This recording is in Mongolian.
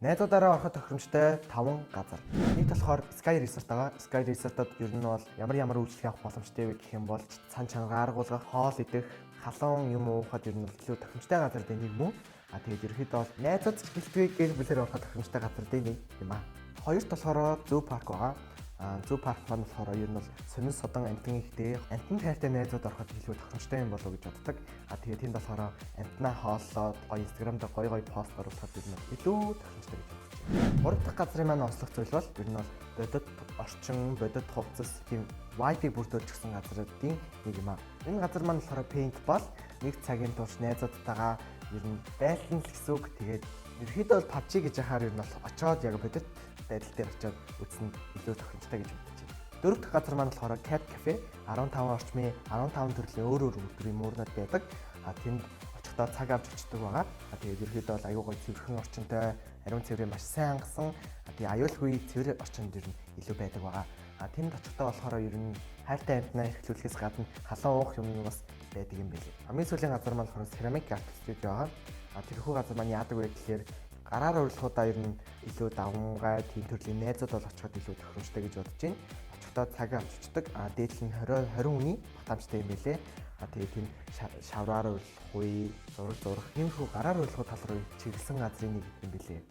Найзуудаараа ороход тохиромжтой 5 газар. Нэг болохоор Sky Resort байгаа. Sky Resort-од ер нь бол ямар үйлчлэг авах боломжтой вэ гэх юм бол цан чанга аргуулгах, хоол идэх, халуун юм уухад ер нь илүү тохиромжтой газар дээ нэг мөн. Тэгээд ерөөхдөө бол найзууд гэлтгүй гэр бүлээр ороход тохиромжтой газар дээ нэг юм аа. Хоёрт болохоор Zoo Park байгаа. Zoo Park маань болохоор ер нь бол сонин содон амтан ихтэй амтан тайртай найзууд ороход илүү тохиромжтой юм болов уу гэж боддог. Тэгээд тэнд болохоор амтнаа хооллоод гоё Instagram-д гоё пост оруулахад ер нь илүү тохиромжтой гэж бодож байна. Гурав дахь газрын маань онцлог зүйл бол ер нь бол бодит орчин, бодит хувцас тийм Wi-Fi бүрдүүлж гисэн газруудын нэг юм аа. Энэ газар маань болохоор paintball нэг цагийн турш найзуудтайгаа ер нь байлдан л гэсэн үг. Тэгээд ерөөхдөө бол PUBG гэж яхаар ер нь бол очоод яг бодит байдал дээр очиод үзсэн илүү тохиромжтой гэж бодож байна. Дөрөв дэх газар маань болохоор Cat Cafe 15 орчмын 15 төрлийн өөр өдрийн муурнууд байдаг. Тэнд очихдоо цаг авч очдөг байгаа. Тэгээд ерөөхдөө бол аюу гой цэвэрхэн орчинтой, ариун цэврээ маш сайн хангасан. Тэгээд аюулгүй цэвэр орчинд ер нь илүү байдаг байгаа. Тэнд очихдоо болохоор ер нь хайртай амтнаа эрхлүүлэхээс гадна халуун уух юм бас байдаг юм билээ. Хамгийн сүүлийн газар маань болохоор Ceramic Art Studio байгаа. Тэрхүү газар маань яадаг вэ гэхээр гараар урилгуудаа ер нь илүү давмгай тийм төрлийн найзууд бол очиход илүү тохиромжтой гэж бодож байна. Очихдоо цаг авчдаг. Дээдл нь 20 хүний батамжтай юм билээ. Тэгээд тийм шавраар урилгах үе, зураг, иймэрхүү гараар урилгууд тал руу чиглэсэн газрын нэг юм билээ.